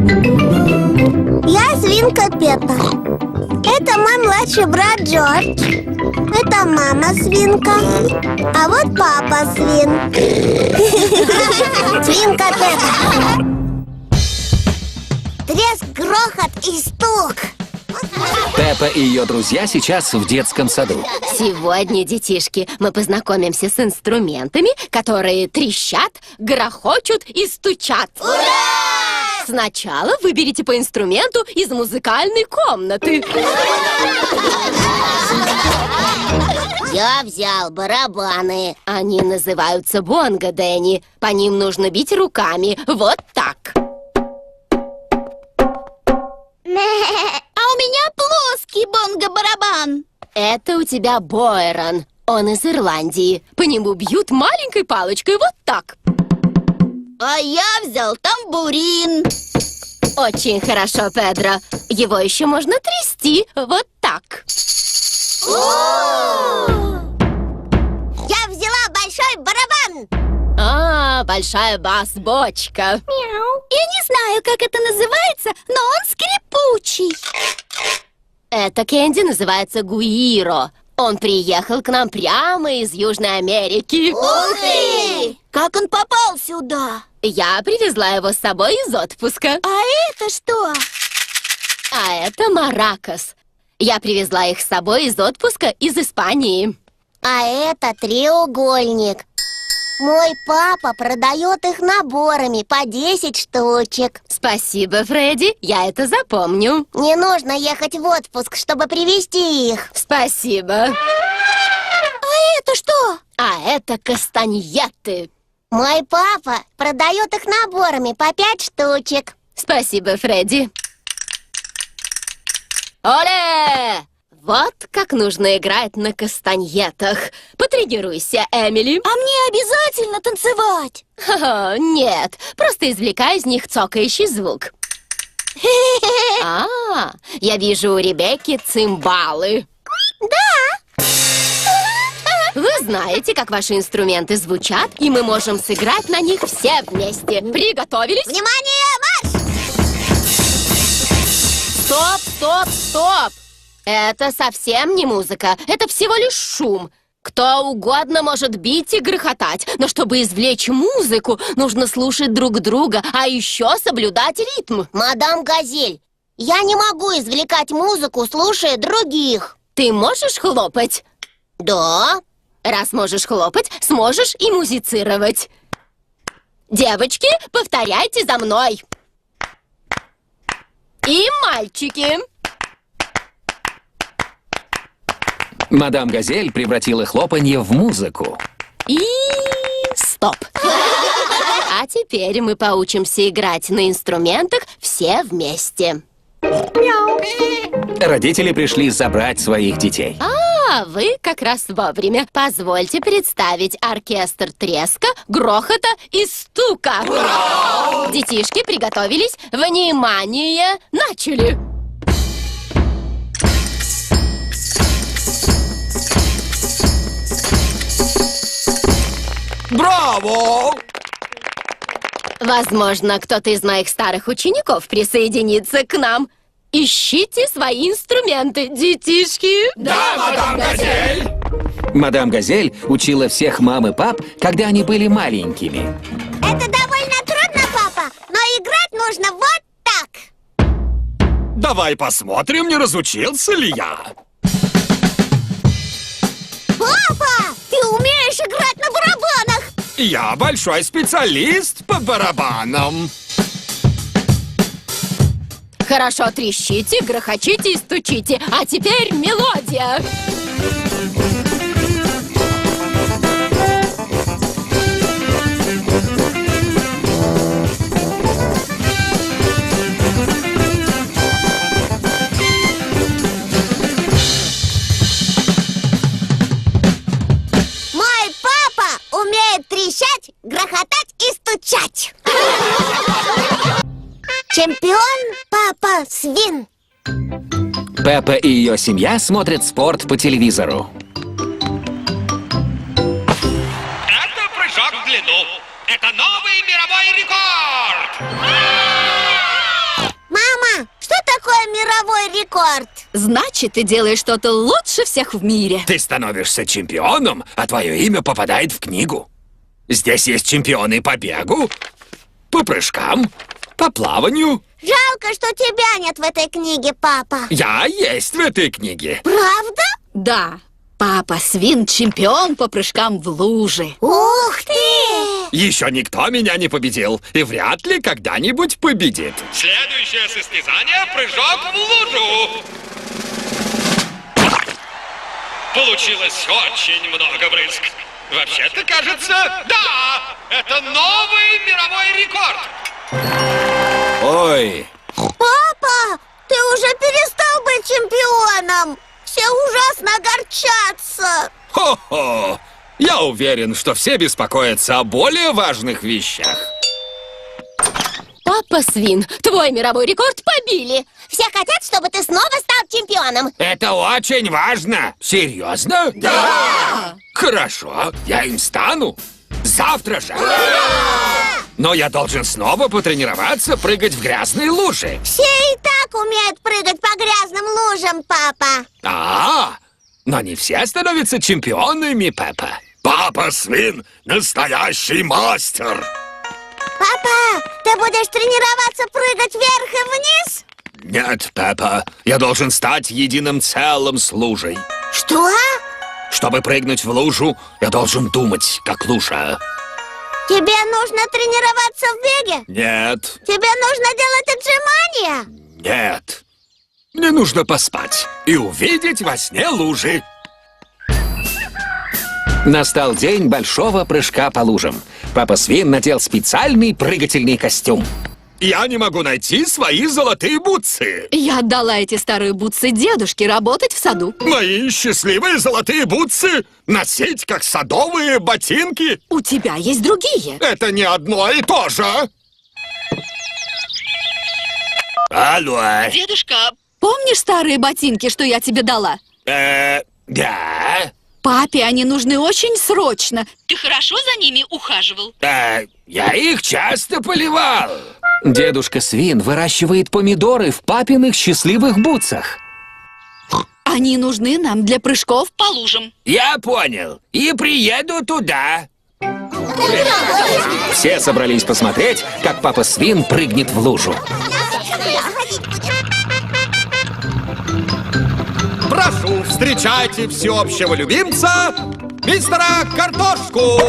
Я свинка Пеппа. Это мой младший брат Джордж. Это мама свинка. А вот папа свин. Свинка Пеппа. Треск, грохот и стук. Пеппа и ее друзья сейчас в детском саду. Сегодня, детишки, мы познакомимся с инструментами, которые трещат, грохочут и стучат. Ура! Сначала выберите по инструменту из музыкальной комнаты. Я взял барабаны. Они называются бонго, Дэнни. По ним нужно бить руками. Вот так. А у меня плоский бонго-барабан. Это у тебя Бойрон. Он из Ирландии. По нему бьют маленькой палочкой вот так. А я взял тамбурин. Очень хорошо, Педро. Его еще можно трясти вот так. Я взяла большой барабан. Большая бас-бочка. Я не знаю, как это называется, но он скрипучий. Это Кэнди называется Гуиро. Он приехал к нам прямо из Южной Америки. Ух ты! Как он попал сюда? Я привезла его с собой из отпуска. А это что? А это маракас. Я привезла их с собой из отпуска из Испании. А это треугольник. Мой папа продает их наборами по 10 штучек. Спасибо, Фредди, я это запомню. Не нужно ехать в отпуск, чтобы привезти их. Спасибо. А это что? А это кастаньеты. Мой папа продает их наборами по 5 штучек. Спасибо, Фредди. Оле! Вот как нужно играть на кастаньетах. Потренируйся, Эмили. А мне обязательно танцевать? Нет, просто извлекай из них цокающий звук. Я вижу у Ребекки цимбалы. Да. Вы знаете, как ваши инструменты звучат, и мы можем сыграть на них все вместе. Приготовились? Внимание, марш! Стоп, стоп, стоп! Это совсем не музыка, это всего лишь шум. Кто угодно может бить и грохотать, но чтобы извлечь музыку, нужно слушать друг друга, а еще соблюдать ритм. Мадам Газель, я не могу извлекать музыку, слушая других. Ты можешь хлопать? Да. Раз можешь хлопать, сможешь и музицировать. Девочки, повторяйте за мной. И мальчики. Мадам Газель превратила хлопанье в музыку. И стоп. А теперь мы поучимся играть на инструментах все вместе. Родители пришли забрать своих детей. Вы как раз вовремя. Позвольте представить оркестр треска, грохота и стука. Детишки приготовились. Внимание! Начали! Браво! Возможно, кто-то из моих старых учеников присоединится к нам. Ищите свои инструменты, детишки. Да, мадам Газель! Мадам Газель учила всех мам и пап, когда они были маленькими. Это довольно трудно, папа, но играть нужно вот так. Давай посмотрим, не разучился ли я. Папа, ты умеешь играть на барабанах? Я большой специалист по барабанам. Хорошо трещите, грохочите и стучите. А теперь мелодия. Мой папа умеет трещать, грохотать и стучать. Чемпион папа свин. Пеппа и ее семья смотрят спорт по телевизору. Это прыжок в длину. Это новый мировой рекорд. рекорд. Значит, ты делаешь что-то лучше всех в мире. Ты становишься чемпионом, а твое имя попадает в книгу. Здесь есть чемпионы по бегу, по прыжкам, по плаванию. Жалко, что тебя нет в этой книге, папа. Я есть в этой книге. Правда? Да, папа Свин чемпион по прыжкам в луже. Ух ты! Еще никто меня не победил и вряд ли когда-нибудь победит. Следующее состязание — прыжок в лужу. Получилось очень много брызг. Вообще-то, кажется, да, это новый мировой рекорд. Ой, Папа, ты уже перестал быть чемпионом. Все ужасно огорчатся. хо-хо. Я уверен, что все беспокоятся о более важных вещах. Папа Свин, твой мировой рекорд побили. Все хотят, чтобы ты снова стал чемпионом. Это очень важно. Серьезно? Да! Хорошо, я им стану. Завтра же. Но я должен снова потренироваться прыгать в грязные лужи. Все и так умеют прыгать по грязным лужам, папа. Но не все становятся чемпионами, Пеппа. Папа Свин — настоящий мастер. Папа, ты будешь тренироваться прыгать вверх и вниз? Нет, Пеппа, я должен стать единым целым с лужей. Что? Чтобы прыгнуть в лужу, я должен думать, как лужа. Тебе нужно тренироваться в беге? Нет, Тебе нужно делать отжимания? нет. Мне нужно поспать и увидеть во сне лужи. Настал день большого прыжка по лужам. Папа Свин надел специальный прыгательный костюм. Я не могу найти свои золотые бутсы. Я отдала эти старые бутсы дедушке работать в саду. Мои счастливые золотые бутсы носить как садовые ботинки. У тебя есть другие. Это не одно и то же. Алло. Дедушка, помнишь старые ботинки, что я тебе дала? Да. Папе они нужны очень срочно. Ты хорошо за ними ухаживал? Я их часто поливал. Дедушка Свин выращивает помидоры в папиных счастливых бутсах. Они нужны нам для прыжков по лужам. Я понял. И приеду туда. Все собрались посмотреть, как папа Свин прыгнет в лужу. Прошу, встречайте всеобщего любимца, мистера Картошку.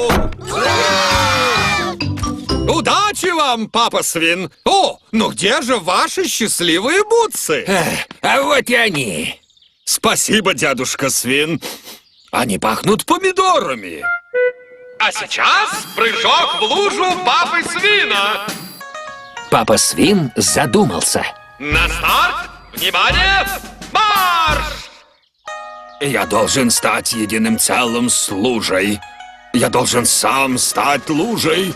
Удачи вам, папа Свин. О, ну где же ваши счастливые бутсы? А вот и они. Спасибо, дядушка Свин. Они пахнут помидорами. А сейчас прыжок в лужу папы Свина. Папа Свин задумался. На старт! Внимание! Марш! Я должен стать единым целым с лужей. Я должен сам стать лужей.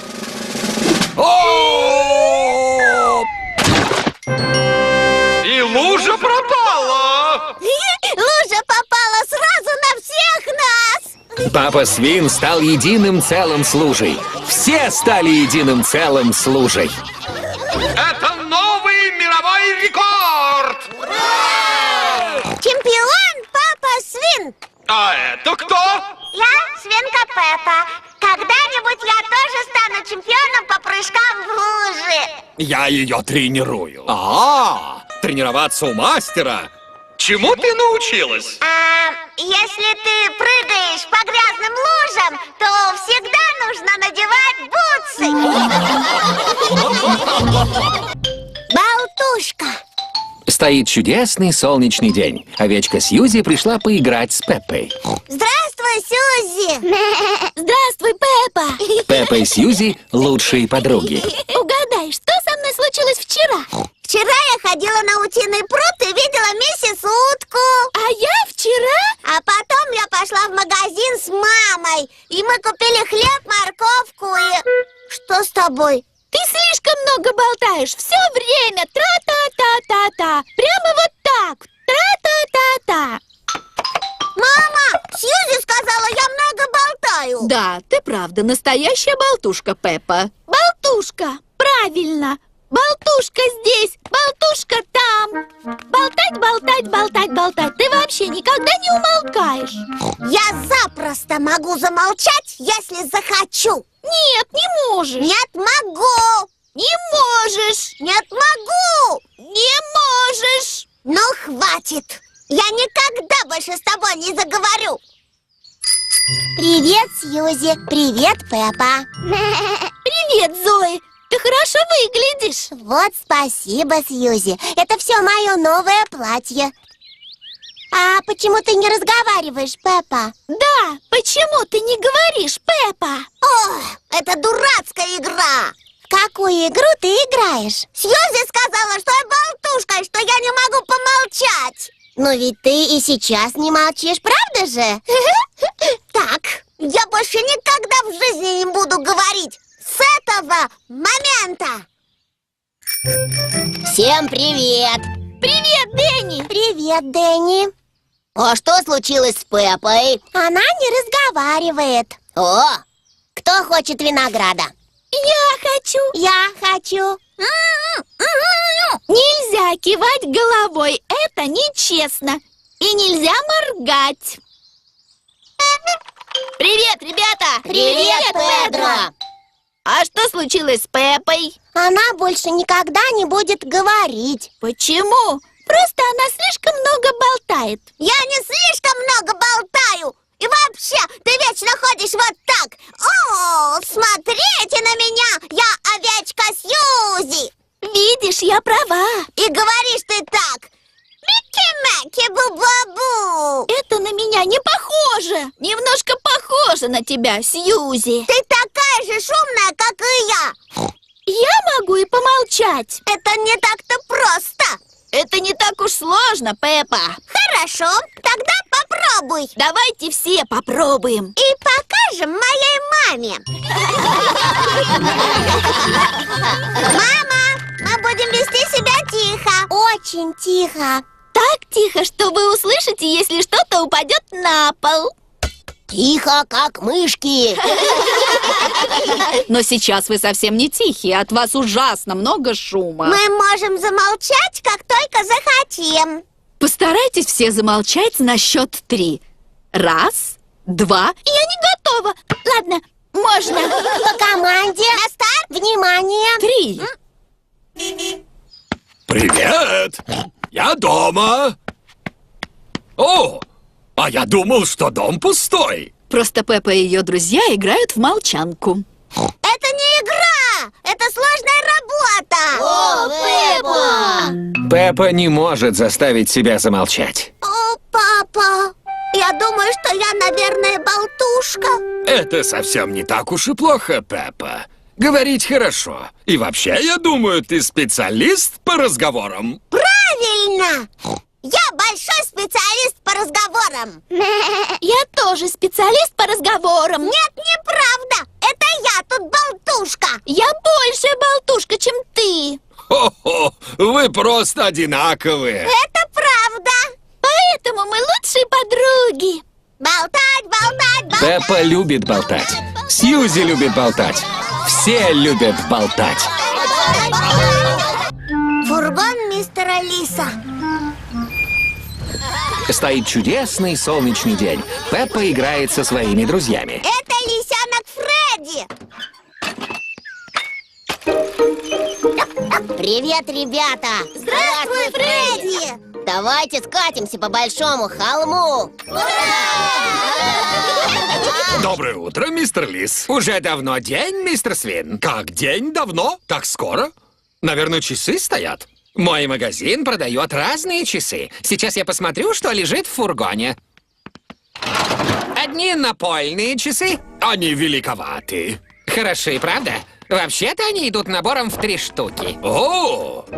О! И лужа пропала! Лужа попала сразу на всех нас! Папа Свин стал единым целым с лужей. Все стали единым целым с лужей. Это новый мировой рекорд! Чемпион папа Свин! А это кто? Я свинка Пеппа. Когда-нибудь я тоже стану чемпионом по прыжкам в лужи. Я ее тренирую. Тренироваться у мастера. Чему ты научилась? Если ты прыгаешь по грязным лужам, то всегда нужно надевать бутсы. Болтушка. Стоит чудесный солнечный день. Овечка Сьюзи пришла поиграть с Пеппой. Здравствуй, Сьюзи. Здравствуй, Пеппа. Пеппа и Сьюзи – лучшие подруги. Угадай, что со мной случилось вчера? Вчера я ходила на утиный пруд и видела миссис Утку. А я вчера? А потом я пошла в магазин с мамой. И мы купили хлеб, морковку и... Что с тобой? Ты слишком много болтаешь. Все время. Тра-та-та-та-та. Прямо вот так. Тра-та-та-та. Мама, Сьюзи сказала, я много болтаю. Да, ты правда, настоящая болтушка, Пеппа. Болтушка. Правильно. Болтушка здесь, болтушка там. Болтать, болтать, болтать, болтать. Ты вообще никогда не умолкаешь. Я запросто могу замолчать, если захочу. Нет, не можешь. Нет, могу. Не можешь. Нет, могу. Не можешь. Ну, хватит. Я никогда больше с тобой не заговорю. Привет, Сьюзи. Привет, Пеппа. Привет, Зои. Ты хорошо выглядишь. Вот спасибо, Сьюзи. Это все мое новое платье. А почему ты не разговариваешь, Пеппа? Да, почему ты не говоришь, Пеппа? О, это дурацкая игра. В какую игру ты играешь? Сьюзи сказала, что я болтушка, и что я не могу помолчать. Но ведь ты и сейчас не молчишь, правда же? Так, я больше никогда в жизни не буду говорить. С этого момента. Всем привет. Привет, Дэнни. Привет, Дэнни. А что случилось с Пеппой? Она не разговаривает. О, кто хочет винограда? Я хочу. Я хочу. Нельзя кивать головой, это нечестно. И нельзя моргать. Привет, ребята! Привет, Педро! А что случилось с Пеппой? Она больше никогда не будет говорить. Почему? Просто она слишком много болтает. Я не слишком много болтаю. И вообще, ты вечно ходишь вот так. О, смотрите на меня, я овечка Сьюзи. Видишь, я права. И говоришь ты так. Микки-маки, бу-бу-бу. Это на меня не похоже. Немножко похоже на тебя, Сьюзи. Ты такая же шумная, как и я. Я могу и помолчать. Это не так-то просто. Это не так уж сложно, Пеппа. Хорошо, тогда попробуй. Давайте все попробуем. И покажем моей маме. Мама, мы будем вести себя тихо. Очень тихо. Так тихо, что вы услышите, если что-то упадет на пол. Тихо, как мышки. Но сейчас вы совсем не тихие, от вас ужасно много шума. Мы можем замолчать, как только захотим. Постарайтесь все замолчать на счет 3. 1, 2. Я не готова. Ладно, можно. По команде. На старт. Внимание. 3. Привет! Я дома. О, а я думал, что дом пустой. Просто Пеппа и ее друзья играют в молчанку. Это не игра. Это сложная работа. О, Пеппа. Пеппа не может заставить себя замолчать. О, папа. Я думаю, что я, наверное, болтушка. Это совсем не так уж и плохо, Пеппа. Говорить хорошо. И вообще, я думаю, ты специалист по разговорам. Правильно. Я большой специалист по разговорам. Я тоже специалист по разговорам. Нет, неправда. Это я тут болтушка. Я большая болтушка, чем ты. Хо-хо, вы просто одинаковые. Это правда. Поэтому мы лучшие подруги. Болтать, болтать, болтать. Пеппа любит болтать. Сьюзи любит болтать. Все любят болтать. Фургон мистера Лиса. Стоит чудесный солнечный день. Пеппа играет со своими друзьями. Это лисенок Фредди. Привет, ребята. Здравствуй, Фредди. Давайте скатимся по большому холму. Доброе утро, мистер Лис. Уже давно день, мистер Свин. Как день давно? Так скоро? Наверное, часы стоят. Мой магазин продает разные часы. Сейчас я посмотрю, что лежит в фургоне. Одни напольные часы. Они великоваты. Хороши, правда? Вообще-то они идут набором в 3 штуки. О! У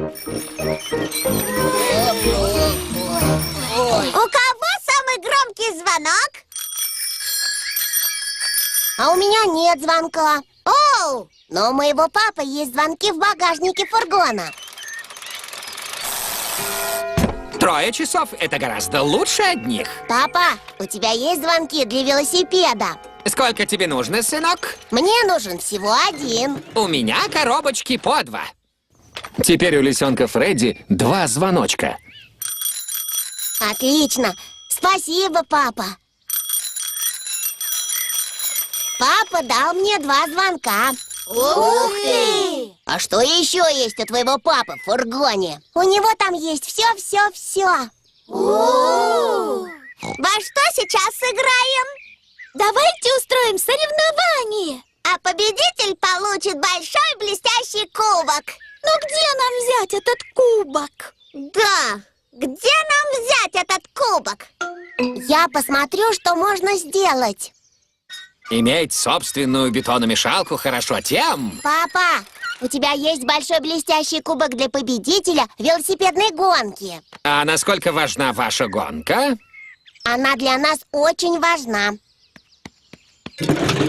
кого самый громкий звонок? А у меня нет звонка. Оу! Но у моего папы есть звонки в багажнике фургона. 3 часов — это гораздо лучше одних. Папа, у тебя есть звонки для велосипеда? Сколько тебе нужно, сынок? Мне нужен всего один. У меня коробочки по 2. Теперь у лисенка Фредди 2 звоночка. Отлично. Спасибо, папа. Папа дал мне 2 звонка. Ух ты! А что еще есть у твоего папы в фургоне? У него там есть все. Во что сейчас сыграем? Давайте устроим соревнование. А победитель получит большой блестящий кубок. Но где нам взять этот кубок? Да, где нам взять этот кубок? Я посмотрю, что можно сделать. Иметь собственную бетономешалку хорошо тем... Папа, у тебя есть большой блестящий кубок для победителя велосипедной гонки. А насколько важна ваша гонка? Она для нас очень важна.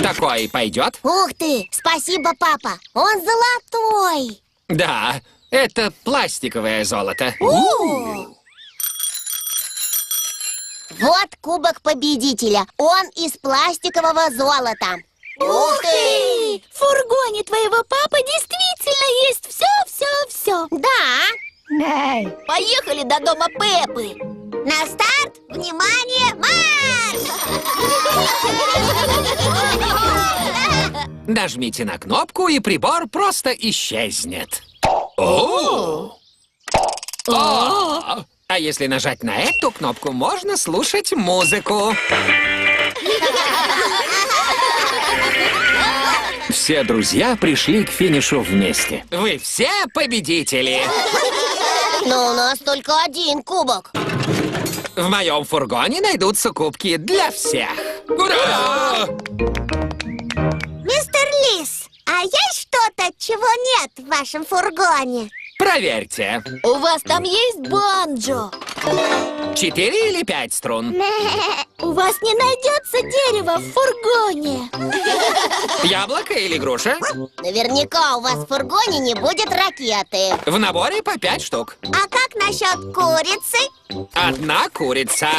Такой пойдет? Ух ты, спасибо, папа. Он золотой. Да, это пластиковое золото. Вот кубок победителя. Он из пластикового золота. Ух ты! В фургоне твоего папы действительно есть все. Да. Поехали до дома Пеппы. На старт, внимание, марш! Нажмите на кнопку, и прибор просто исчезнет. А если нажать на эту кнопку, можно слушать музыку. Все друзья пришли к финишу вместе. Вы все победители. Но у нас только один кубок. В моем фургоне найдутся кубки для всех. Ура! Мистер Лис, а есть что-то, чего нет в вашем фургоне? Проверьте. У вас там есть банджо? 4 или 5 струн? У вас не найдется дерева в фургоне. Яблоко или груша? Наверняка у вас в фургоне не будет ракеты. В наборе по 5 штук. А как насчет курицы? 1 курица.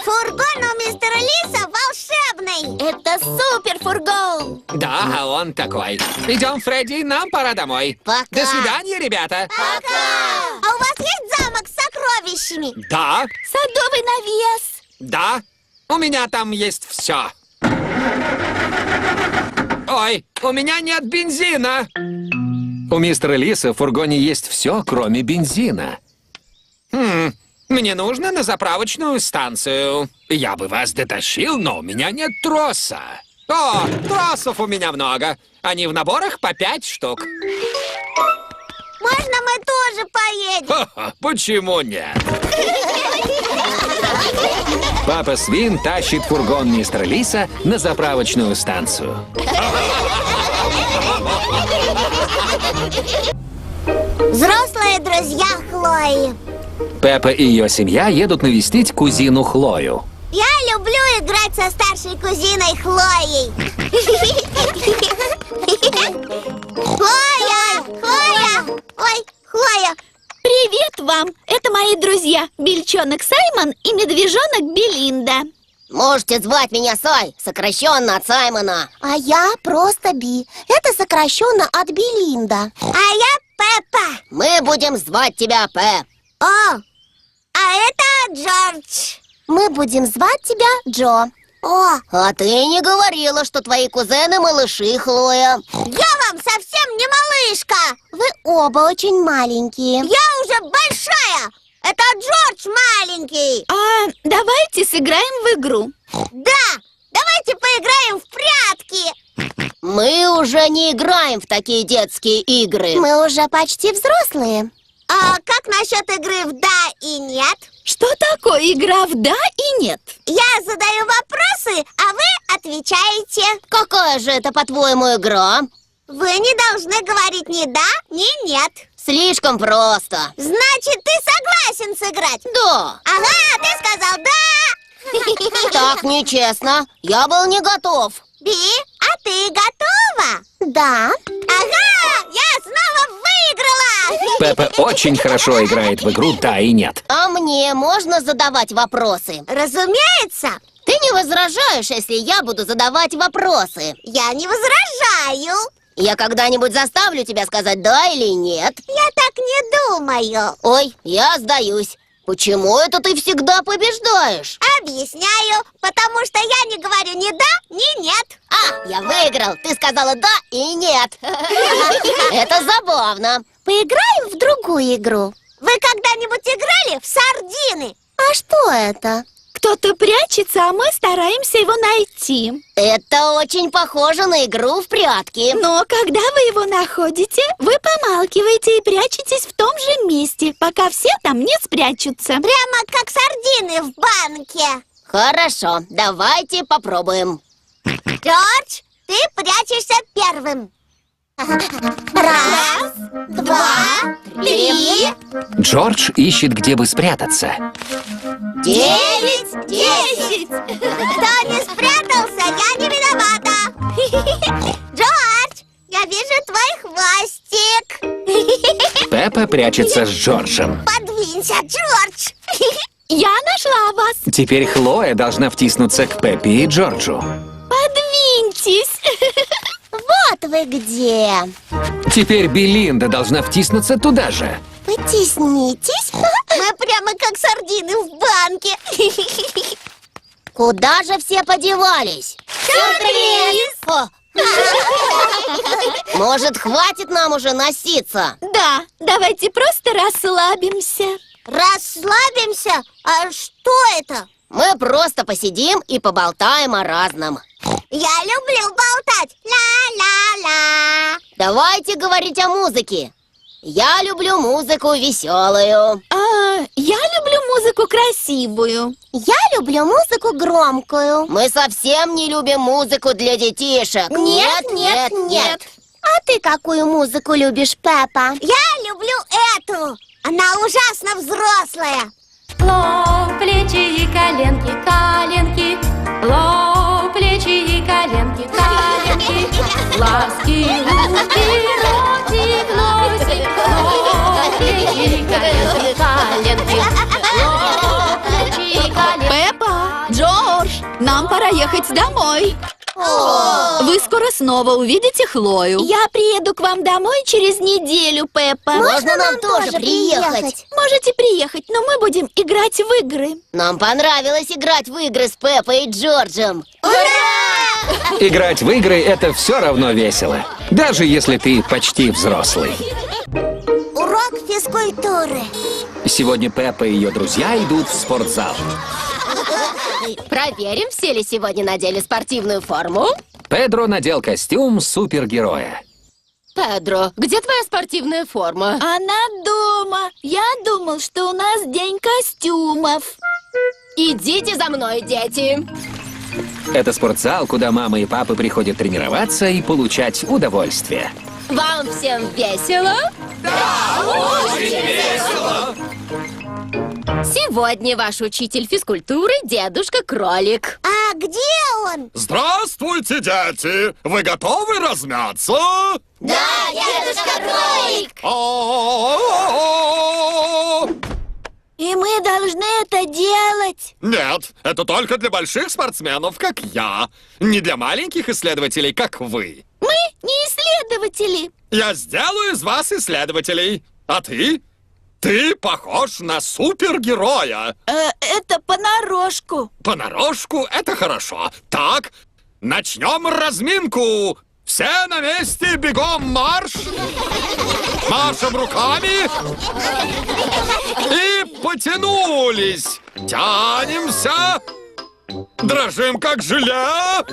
Фургон у мистера Лиса волшебный. Это супер фургон. Да, он такой. Идем, Фредди, нам пора домой. Пока. До свидания, ребята. Пока. А у вас есть замок с сокровищами? Да, Садовый навес. да. У меня там есть все. Ой, у меня нет бензина. У мистера Лиса в фургоне есть все, кроме бензина. Мне нужно на заправочную станцию. Я бы вас дотащил, но у меня нет троса. О, тросов у меня много. Они в наборах по 5 штук. Можно мы тоже поедем? Ха-ха, почему нет? Папа Свин тащит фургон мистера Лиса на заправочную станцию. Взрослые друзья Хлои. Пеппа и ее семья едут навестить кузину Хлою. Я люблю играть со старшей кузиной Хлоей. Хлоя! Хлоя! Ой, Хлоя! Привет вам! Это мои друзья Бельчонок Саймон и медвежонок Белинда. Можете звать меня Сай, сокращенно от Саймона. А я просто Би. Это сокращенно от Белинда. А я Пеппа. Мы будем звать тебя Пеп. О, а это Джордж. Мы будем звать тебя Джо. О, а ты не говорила, что твои кузены малыши, Хлоя. Я вам совсем не малышка. Вы оба очень маленькие. Я уже большая. Это Джордж маленький. А давайте сыграем в игру. Да, давайте поиграем в прятки. Мы уже не играем в такие детские игры. Мы уже почти взрослые. А как насчет игры в «да» и «нет»? Что такое игра в «да» и «нет»? Я задаю вопросы, а вы отвечаете. Какая же это, по-твоему, игра? Вы не должны говорить ни «да», ни «нет». Слишком просто. Значит, ты согласен сыграть? Да. Ага, ты сказал «да». Так нечестно. Я был не готов. Би, а ты готова? Да. Ага, я снова выиграла. Пеппа очень хорошо играет в игру «Да» и «Нет». А мне можно задавать вопросы? Разумеется. Ты не возражаешь, если я буду задавать вопросы? Я не возражаю. Я когда-нибудь заставлю тебя сказать «да» или «нет»? Я так не думаю. Ой, я сдаюсь. Почему это ты всегда побеждаешь? Объясняю, потому что я не говорю ни «да», ни «нет». А, я выиграл. Ты сказала «да» и «нет». Это забавно. Поиграем в другую игру. Вы когда-нибудь играли в сардины? А что это? Кто-то прячется, а мы стараемся его найти. Это очень похоже на игру в прятки. Но когда вы его находите, вы помалкиваете и прячетесь в том же месте, пока все там не спрячутся. Прямо как сардины в банке. Хорошо, давайте попробуем. Джордж, ты прячешься первым. Раз, два, три. Джордж ищет, где бы спрятаться. 9, 10. Кто не спрятался, я не виновата. Джордж, я вижу твой хвостик. Пеппа прячется с Джорджем. Подвинься, Джордж. Я нашла вас. Теперь Хлоя должна втиснуться к Пеппе и Джорджу. Подвиньтесь. Вот вы где. Теперь Белинда должна втиснуться туда же. Потеснитесь. Мы прямо как сардины в банке. Куда же все подевались? Сюрприз! Может, хватит нам уже носиться? Да, давайте просто расслабимся. Расслабимся? А что это? Мы просто посидим и поболтаем о разном. Я люблю болтать. Ла-ла-ла. Давайте говорить о музыке. Я люблю музыку веселую. Я люблю музыку красивую. Я люблю музыку громкую. Мы совсем не любим музыку для детишек. Нет. А ты какую музыку любишь, Пеппа? Я люблю эту. Она ужасно взрослая. Лоб, плечи и коленки, коленки. Лоб, плечи и коленки, коленки. Глазки, ушки, ротик, носик. Лоб, плечи и коленки, коленки. Лоб, плечи и коленки. Пеппа, Джордж, нам пора ехать домой. Вы скоро снова увидите Хлою. Я приеду к вам домой через неделю, Пеппа. Можно нам тоже приехать? Можете приехать, но мы будем играть в игры. Нам понравилось играть в игры с Пеппой и Джорджем. Ура! Играть в игры — это все равно весело. Даже если ты почти взрослый. Урок физкультуры. Сегодня Пеппа и ее друзья идут в спортзал. Проверим, все ли сегодня надели спортивную форму. Педро надел костюм супергероя. Педро, где твоя спортивная форма? Она дома. Я думал, что у нас день костюмов. Идите за мной, дети. Это спортзал, куда мама и папа приходят тренироваться и получать удовольствие. Вам всем весело? Да, очень весело! Сегодня ваш учитель физкультуры дедушка Кролик. А где он? Здравствуйте, дети! Вы готовы размяться? Да, дедушка Кролик! И мы должны это делать. Нет, это только для больших спортсменов, как я. Не для маленьких исследователей, как вы. Мы не исследователи. Я сделаю из вас исследователей. А ты? Ты похож на супергероя. Это понарошку. Понарошку — это хорошо. Так, начнем разминку. Все на месте, бегом марш. Машем руками. И потянулись. Тянемся. Дрожим, как желе.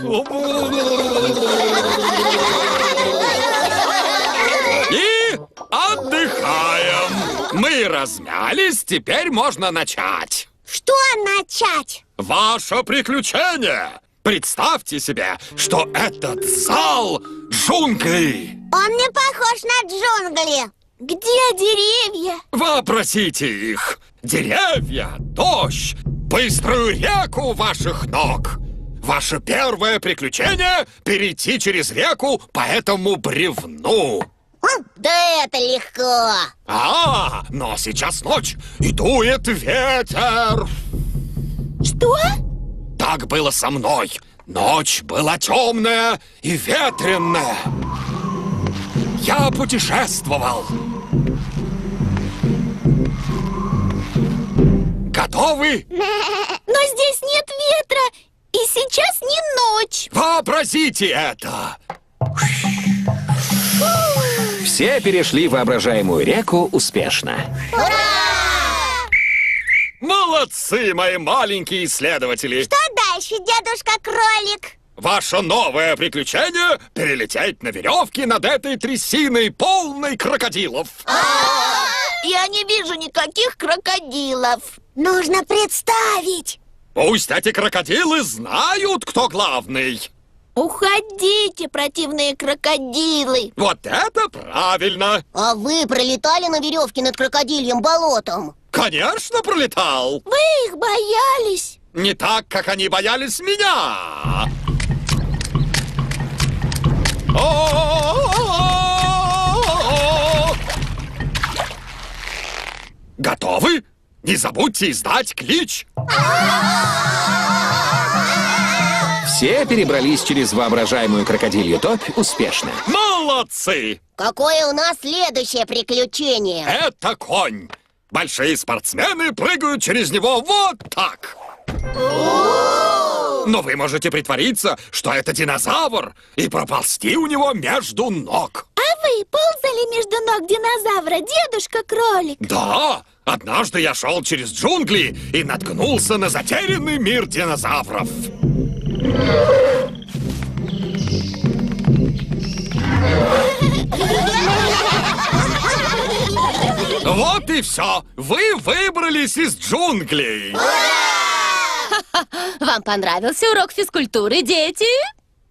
И отдыхаем. Мы размялись, теперь можно начать. Что начать? Ваше приключение! Представьте себе, что этот зал джунглей. Он не похож на джунгли. Где деревья? Вопросите их. Деревья, дождь, быструю реку ваших ног. Ваше первое приключение — перейти через реку по этому бревну. Да это легко. Но сейчас ночь, и дует ветер. Что? Так было со мной. Ночь была темная и ветренная. я путешествовал. Готовы? Но здесь нет ветра, и сейчас не ночь. Вообразите это! Все перешли воображаемую реку успешно. Молодцы, мои маленькие исследователи! Что дальше, дедушка-кролик? Ваше новое приключение — перелететь на веревке над этой трясиной, полной крокодилов. Я не вижу никаких крокодилов. Нужно представить. Пусть эти крокодилы знают, кто главный. Уходите, противные крокодилы. Вот это правильно! А вы пролетали на веревке над крокодильем болотом? Конечно, пролетал! Вы их боялись. Не так, как они боялись меня! О-о-о-о-о-о! Готовы? Не забудьте издать клич! Все перебрались через воображаемую крокодилью топь успешно. Молодцы! Какое у нас следующее приключение? Это конь! Большие спортсмены прыгают через него вот так! Но вы можете притвориться, что это динозавр, и проползти у него между ног. А вы ползали между ног динозавра, дедушка-кролик? Да, однажды я шел через джунгли и наткнулся на затерянный мир динозавров. Вот и все. Вы выбрались из джунглей. Вам понравился урок физкультуры, дети?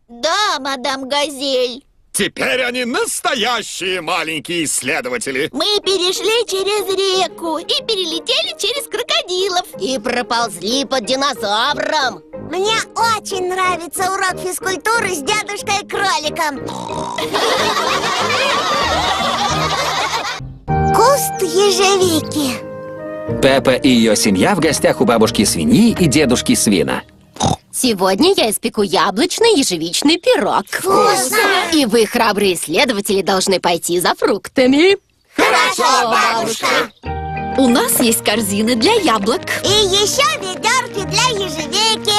Да, мадам Газель. Теперь они настоящие маленькие исследователи. Мы перешли через реку и перелетели через крокодилов. И проползли под динозавром. Мне очень нравится урок физкультуры с дедушкой-кроликом. Куст ежевики. Пеппа и ее семья в гостях у бабушки свиньи и дедушки свина. Сегодня я испеку яблочный ежевичный пирог. Вкусно! И вы, храбрые исследователи, должны пойти за фруктами. Хорошо, бабушка. У нас есть корзины для яблок. И еще ведерки для ежевики.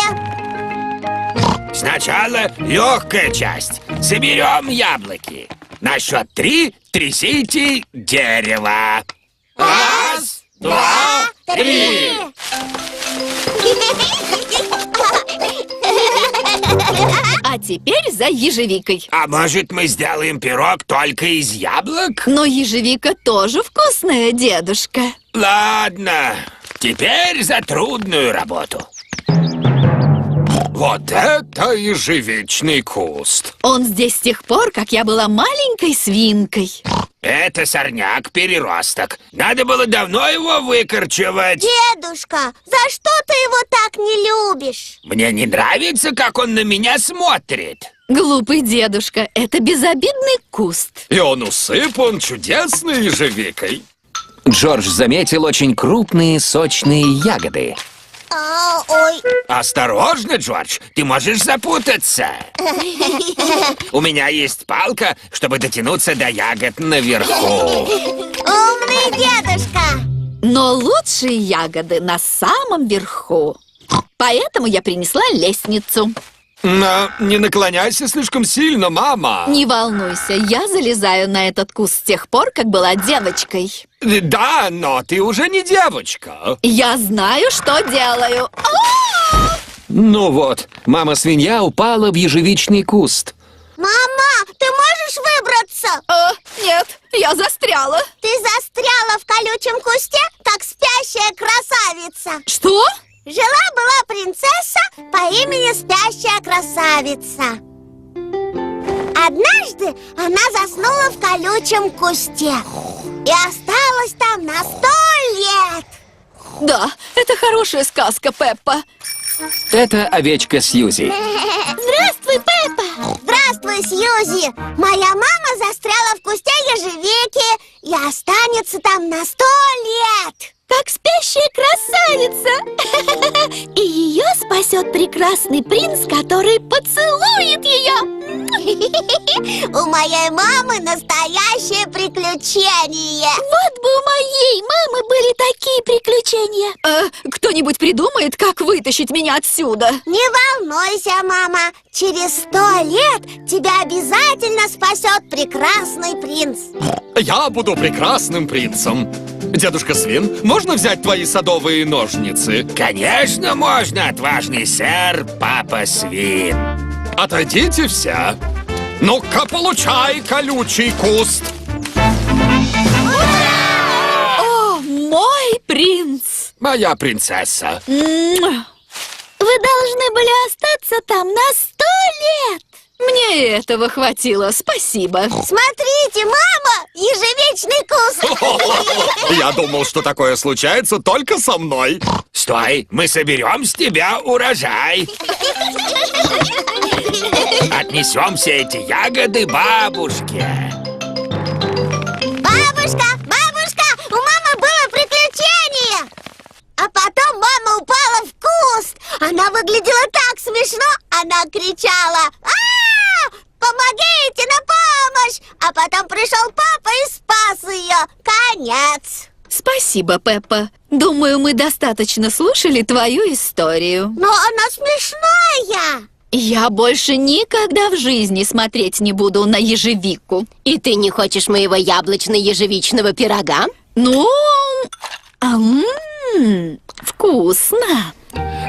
Сначала легкая часть. Соберем яблоки. На счет 3 трясите дерево. Раз, два, три. А теперь за ежевикой. А может, мы сделаем пирог только из яблок? Но ежевика тоже вкусная, дедушка. Ладно, теперь за трудную работу. Вот это ежевичный куст. Он здесь с тех пор, как я была маленькой свинкой. Это сорняк-переросток. Надо было давно его выкорчевать. Дедушка, за что ты его так не любишь? Мне не нравится, как он на меня смотрит. Глупый дедушка, это безобидный куст. И он усыпан чудесной ежевикой. Джордж заметил очень крупные сочные ягоды. Ой. Осторожно, Джордж, ты можешь запутаться. У меня есть палка, чтобы дотянуться до ягод наверху. Умный дедушка. Но лучшие ягоды на самом верху. Поэтому я принесла лестницу. Но не наклоняйся слишком сильно, мама. Не волнуйся, я залезаю на этот куст с тех пор, как была девочкой. Да, но ты уже не девочка. Я знаю, что делаю. Ну вот, мама-свинья упала в ежевичный куст. Мама, ты можешь выбраться? Нет, я застряла. Ты застряла в колючем кусте, как спящая красавица. Что? Жила-была принцесса по имени Спящая красавица. Однажды она заснула в колючем кусте и осталась там на 100 лет. Да, это хорошая сказка, Пеппа. Это овечка Сьюзи. Здравствуй, Пеппа! Здравствуй, Сьюзи! Моя мама застряла в кусте ежевики и останется там на 100 лет. как спящая красавица. И ее спасет прекрасный принц, который поцелует ее. У моей мамы настоящее приключение. Вот бы у моей мамы были такие приключения. Кто-нибудь придумает, как вытащить меня отсюда? Не волнуйся, мама. Через 100 лет тебя обязательно спасет прекрасный принц. Я буду прекрасным принцем. Дедушка Свин, можно взять твои садовые ножницы? Конечно, можно, отважный сэр, папа Свин. Отойдите все. Ну-ка, получай, колючий куст. О, мой принц! Моя принцесса. Муа. Вы должны были остаться там на 100 лет. Мне этого хватило, спасибо. Смотрите, мама, ежевичный куст. Я думал, что такое случается только со мной. Стой, мы соберем с тебя урожай. Отнесем все эти ягоды бабушке. Бабушка, бабушка, у мамы было приключение. А потом мама упала в куст. Она выглядела так смешно. Она кричала: «А-а-а! Помогите, на помощь!» А потом пришел папа и спас ее. Конец. Спасибо, Пеппа. Думаю, мы достаточно слушали твою историю. Но она смешная. Я больше никогда в жизни смотреть не буду на ежевику. И ты не хочешь моего яблочно-ежевичного пирога? Ну, вкусно.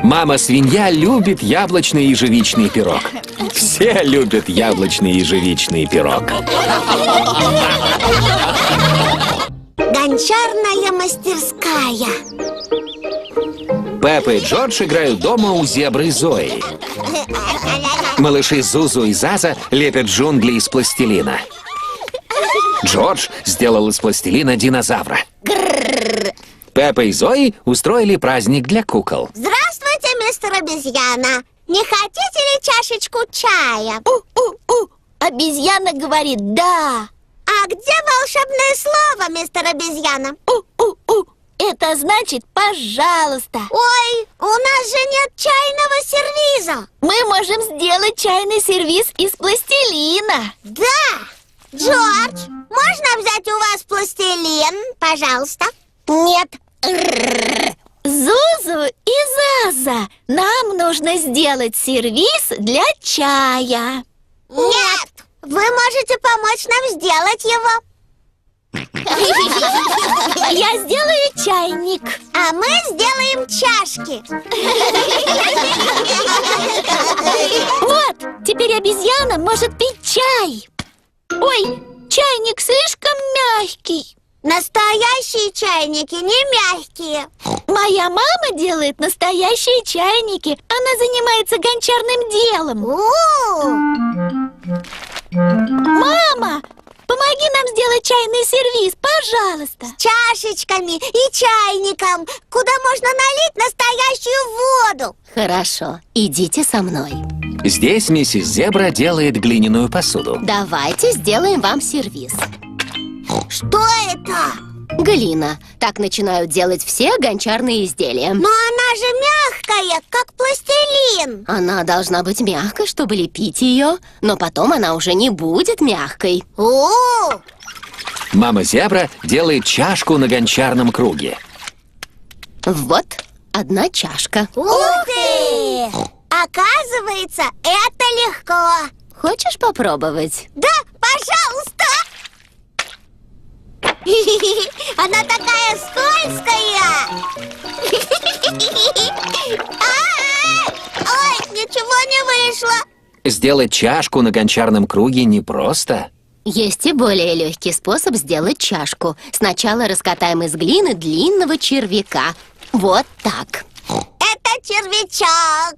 Мама-свинья любит яблочный ежевичный пирог. Все любят яблочный ежевичный пирог. Гончарная мастерская. Пеппа и Джордж играют дома у зебры Зои. Малыши Зузу и Заза лепят джунгли из пластилина. Джордж сделал из пластилина динозавра. Пеппа и Зои устроили праздник для кукол. Здравствуйте, мистер Обезьяна. Не хотите ли чашечку чая? Обезьяна говорит «да». А где волшебное слово, мистер Обезьяна? Это значит «пожалуйста». Ой, у нас же нет чайного сервиза. Мы можем сделать чайный сервиз из пластилина. Да! Джордж, можно взять у вас пластилин, пожалуйста? Нет. Зузу и Заза, нам нужно сделать сервиз для чая. Нет! Вы можете помочь нам сделать его. Я сделаю чайник. А мы сделаем чашки. Вот, теперь обезьяна может пить чай. Ой, чайник слишком мягкий. Настоящие чайники не мягкие. Моя мама делает настоящие чайники. Она занимается гончарным делом. Мама, помоги нам сделать чайный сервиз, пожалуйста. С чашечками и чайником, куда можно налить настоящую воду. Хорошо, идите со мной. Здесь миссис Зебра делает глиняную посуду. Давайте сделаем вам сервиз. Что это? Глина. Так начинают делать все гончарные изделия. Но она же мягкая, как пластилин. Она должна быть мягкой, чтобы лепить ее, но потом она уже не будет мягкой. Мама Зебра делает чашку на гончарном круге. Вот одна чашка. Ух ты! Оказывается, это легко. Хочешь попробовать? Да, пожалуйста. Она такая скользкая. Ой, ничего не вышло. Сделать чашку на гончарном круге непросто. Есть и более легкий способ сделать чашку. Сначала раскатаем из глины длинного червяка. Вот так. Это червячок.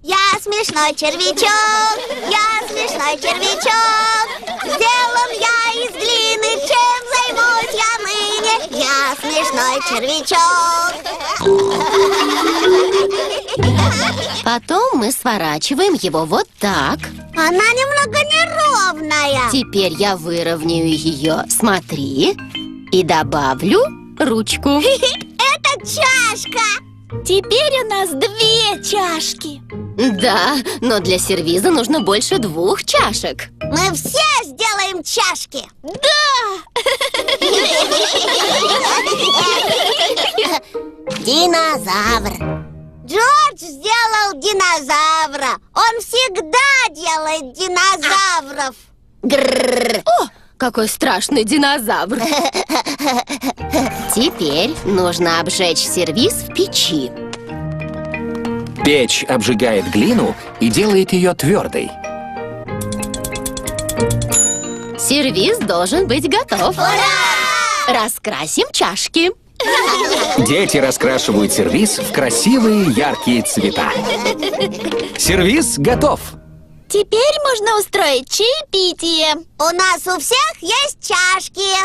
Я смешной червячок. Я смешной червячок. Сделан я из глины. Чем займусь я ныне? Я смешной червячок. Потом мы сворачиваем его вот так. Она немного неровная. Теперь я выровняю ее. Смотри. И добавлю ручку. чашка! Теперь у нас 2 чашки. Да, но для сервиза нужно больше 2 чашек. Мы все сделаем чашки! Динозавр. Джордж сделал динозавра. Он всегда делает динозавров. Грррр. О, какой страшный динозавр. Теперь нужно обжечь сервиз в печи. Печь обжигает глину и делает ее твердой. Сервиз должен быть готов. Ура! Раскрасим чашки. Дети раскрашивают сервиз в красивые яркие цвета. Сервиз готов. Теперь можно устроить чаепитие. У нас у всех есть чашки.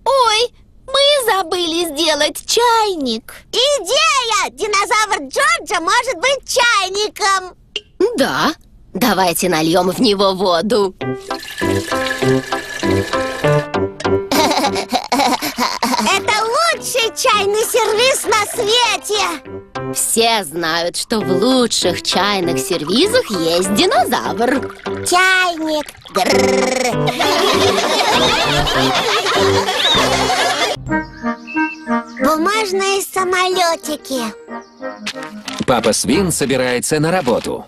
Ой, мы забыли сделать чайник. Идея! Динозавр Джорджа может быть чайником. Да, давайте нальем в него воду. Это лучший чайный сервиз на свете. Все знают, что в лучших чайных сервизах есть динозавр. Чайник. Грррр. Бумажные самолетики. Папа Свин собирается на работу.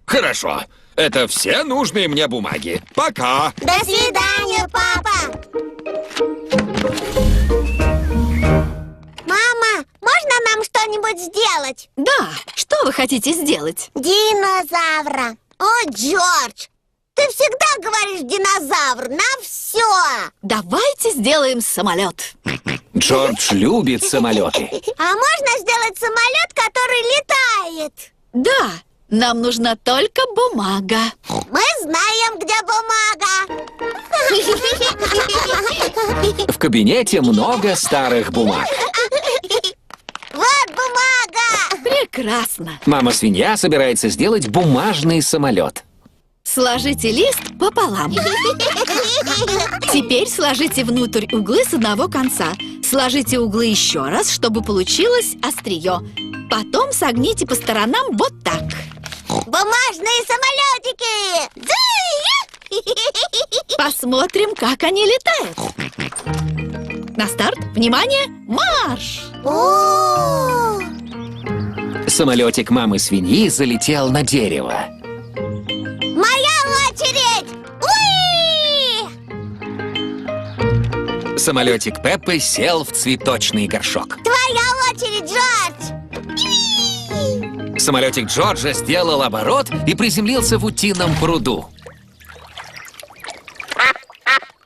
Хорошо. Это все нужные мне бумаги. Пока. До свидания, папа. Мама, можно нам что-нибудь сделать? Да, что вы хотите сделать? Динозавра. О, Джордж, ты всегда говоришь динозавр на все. Давайте сделаем самолет. Джордж любит самолеты. А можно сделать самолет, который летает? Да, нам нужна только бумага. Мы знаем, где бумага. В кабинете много старых бумаг. Вот бумага. Прекрасно. Мама-свинья собирается сделать бумажный самолет. Сложите лист пополам. Теперь сложите внутрь углы с одного конца. Сложите углы еще раз, чтобы получилось острие. Потом согните по сторонам вот так. Бумажные самолетики. Посмотрим, как они летают. На старт, внимание, марш! О, Самолетик мамы-свиньи залетел на дерево. моя очередь. Уи! Самолетик Пеппы сел в цветочный горшок. Твоя очередь, Джордж. Самолетик Джорджа сделал оборот и приземлился в утином пруду.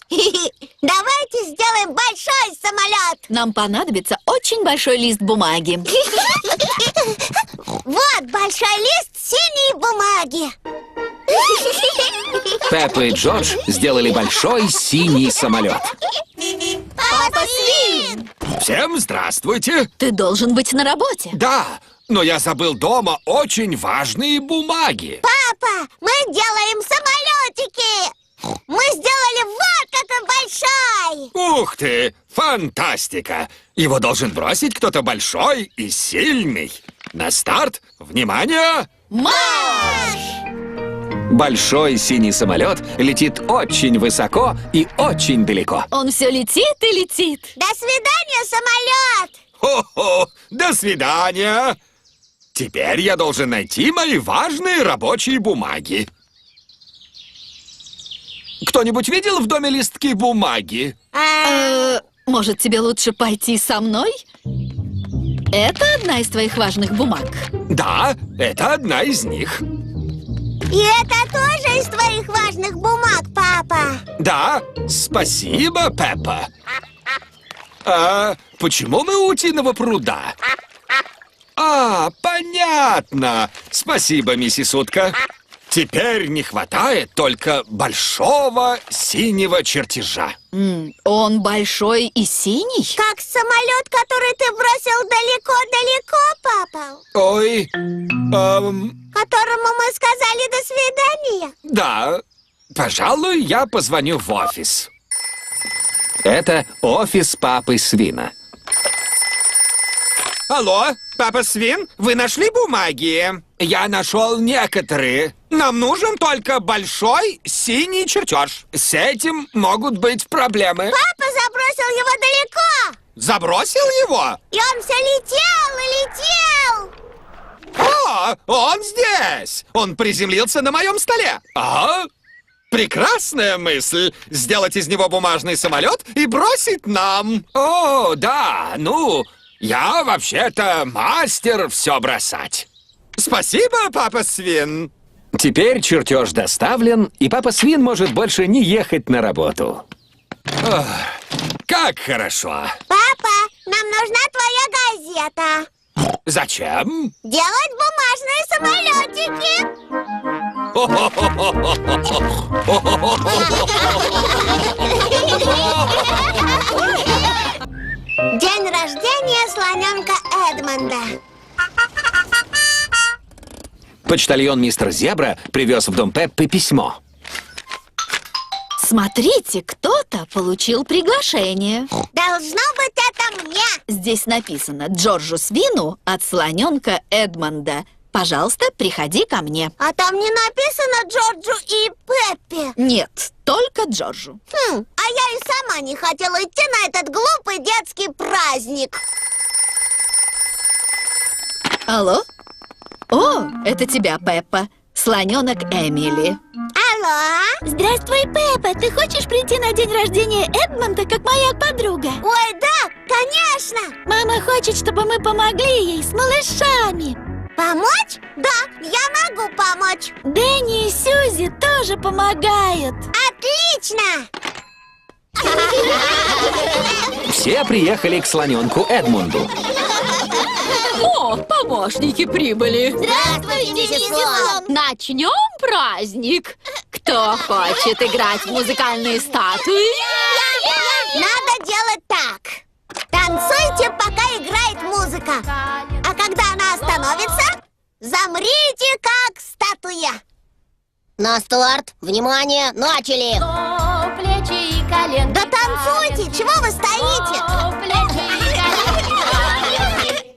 Давайте сделаем большой самолет. Нам понадобится очень большой лист бумаги. Вот большой лист синей бумаги. Пеппа и Джордж сделали большой синий самолет. Папа Свин! Всем здравствуйте. Ты должен быть на работе. Да, но я забыл дома очень важные бумаги. Папа, мы делаем самолетики. Мы сделали вот какой большой. Ух ты, фантастика! Его должен бросить кто-то большой и сильный. На старт, внимание! Большой синий самолет летит очень высоко и очень далеко. Он все летит и летит. До свидания, самолет. Хо-хо, до свидания! Теперь я должен найти мои важные рабочие бумаги. Кто-нибудь видел в доме листки бумаги? Может, тебе лучше пойти со мной? Это одна из твоих важных бумаг. Да, это одна из них. И это тоже из твоих важных бумаг, папа. Да, спасибо, Пеппа. А почему мы у утиного пруда? А, понятно. Спасибо, миссис Утка. Теперь не хватает только большого синего чертежа. Он большой и синий? Как самолет, который ты бросил далеко-далеко, папа. Ой, Которому мы сказали до свидания. да, пожалуй, я позвоню в офис. Это офис папы Свина. Алло, папа Свин, вы нашли бумаги? Я нашел некоторые. Нам нужен только большой синий чертеж. С этим могут быть проблемы. Папа забросил его далеко. Забросил его? И он все летел и летел. О, он здесь! Он приземлился на моем столе. Ага. Прекрасная мысль — сделать из него бумажный самолет и бросить нам. О, да, ну, я вообще-то мастер все бросать. Спасибо, папа Свин. Теперь чертеж доставлен, и папа Свин может больше не ехать на работу. Ох, как хорошо. Папа, нам нужна твоя газета. Зачем? Делать бумажные самолетики. День рождения слоненка Эдмонда. Почтальон мистер Зебра привез в дом Пеппы письмо. Смотрите, кто-то получил приглашение. Должно быть, это мне. Здесь написано Джорджу Свину от слоненка Эдмонда. Пожалуйста, приходи ко мне. А там не написано Джорджу и Пеппи. Нет, только Джорджу. А я и сама не хотела идти на этот глупый детский праздник. Алло? О, это тебя, Пеппа. Слоненок Эмили. Алло? Здравствуй, Пеппа. Ты хочешь прийти на день рождения Эдмонда, как моя подруга? Ой, да, конечно. Мама хочет, чтобы мы помогли ей с малышами. Помочь? Да, я могу помочь. Дэнни и Сьюзи тоже помогают. Отлично! Все приехали к слоненку Эдмунду. О, помощники прибыли. Здравствуйте, миссис Слон. Начнем праздник. Кто хочет играть в музыкальные статуи? Надо делать так. Танцуйте, пока играет музыка. А когда она остановится, замрите, как статуя. На старт. Внимание, начали. Плечи и коленки. Да танцуйте, чего вы стоите? Плечи и коленки.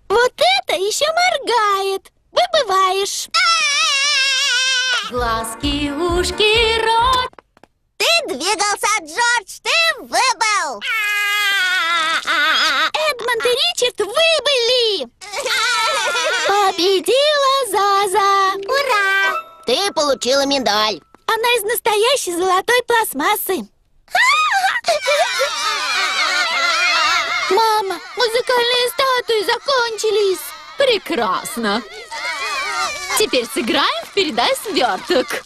Вот это еще моргает. Выбываешь. Глазки, ушки, рот. Ты двигался, Джордж, ты выбыл. Эдмонд и Ричард выбыли. Победила Заза. Ура! Ты получила медаль. Она из настоящей золотой пластмассы. Мама, музыкальные статуи закончились. Прекрасно. Теперь сыграем в «Передай сверток».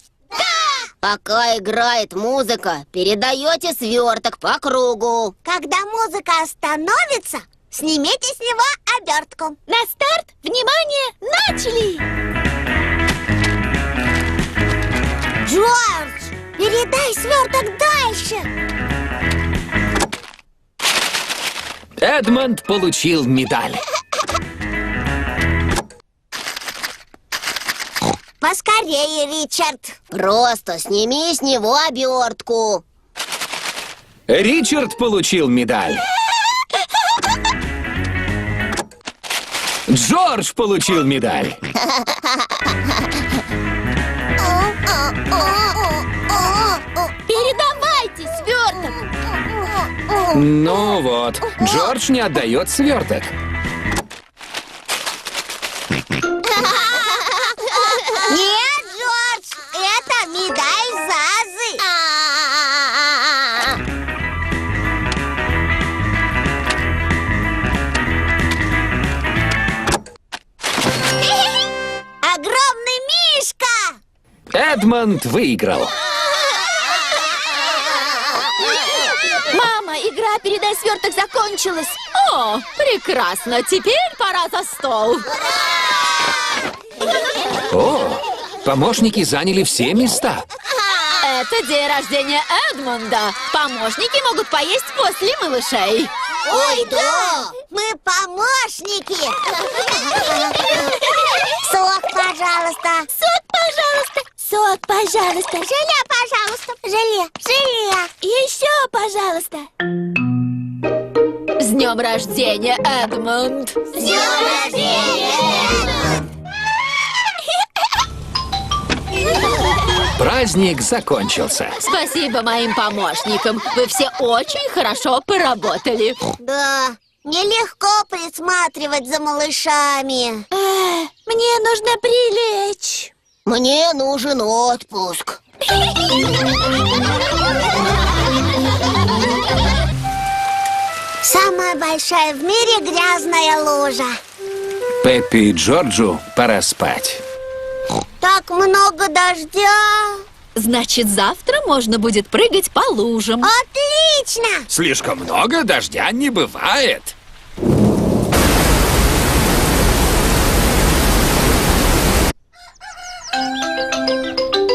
Пока играет музыка, передаете сверток по кругу. Когда музыка остановится, снимите с него обертку. На старт, внимание, начали! Джордж, передай сверток дальше. Эдмонд получил медаль. Поскорее, Ричард. Просто сними с него обертку. Ричард получил медаль. Джордж получил медаль. Передавайте сверток! Ну вот, Джордж не отдает сверток. Нет, Джордж, это медаль Зазы. Огромный мишка! Эдмонд выиграл. Мама, игра «Передай сверток» закончилась. О, прекрасно. Теперь пора за стол. О, помощники заняли все места. Это день рождения Эдмонда. Помощники могут поесть после малышей. Ой, да! Мы помощники! Сок, пожалуйста! Сок, пожалуйста! Сок, пожалуйста! Желе, пожалуйста! Желе! Желе! Еще, пожалуйста! С днем рождения, Эдмунд! С днем рождения! Праздник закончился. Спасибо моим помощникам. Вы все очень хорошо поработали. Да, нелегко присматривать за малышами. Мне нужно прилечь. Мне нужен отпуск. Самая большая в мире грязная лужа. Пеппи и Джорджу пора спать. Так много дождя. Значит, завтра можно будет прыгать по лужам. Отлично! Слишком много дождя не бывает.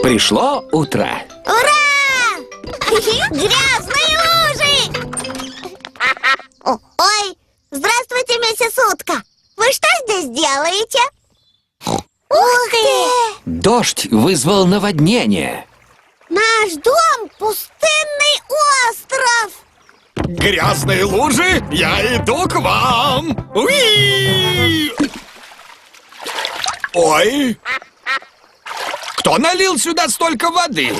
Пришло утро. Ура! Грязные лужи! Ой, здравствуйте, миссис Утка. Вы что здесь делаете? Ух ты! Дождь вызвал наводнение. Наш дом — пустынный остров. Грязные лужи, я иду к вам! Уи! Ой! Кто налил сюда столько воды?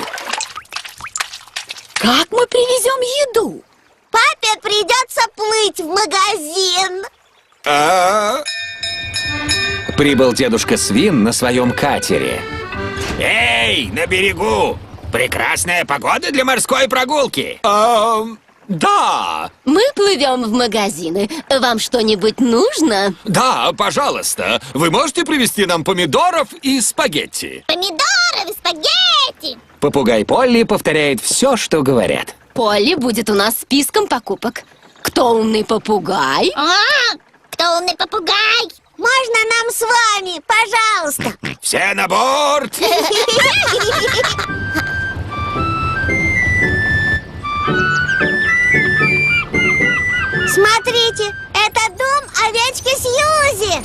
Как мы привезем еду? Папе придется плыть в магазин. Прибыл дедушка Свин на своем катере. Эй, на берегу! Прекрасная погода для морской прогулки. Да, Мы плывем в магазины. Вам что-нибудь нужно? да, пожалуйста. Вы можете привезти нам помидоров и спагетти? Помидоры, спагетти. Попугай Полли повторяет все, что говорят. Полли будет у нас списком покупок. Кто умный попугай? Кто умный попугай? Можно нам с вами, пожалуйста? Все на борт! Смотрите, это дом овечки Сьюзи.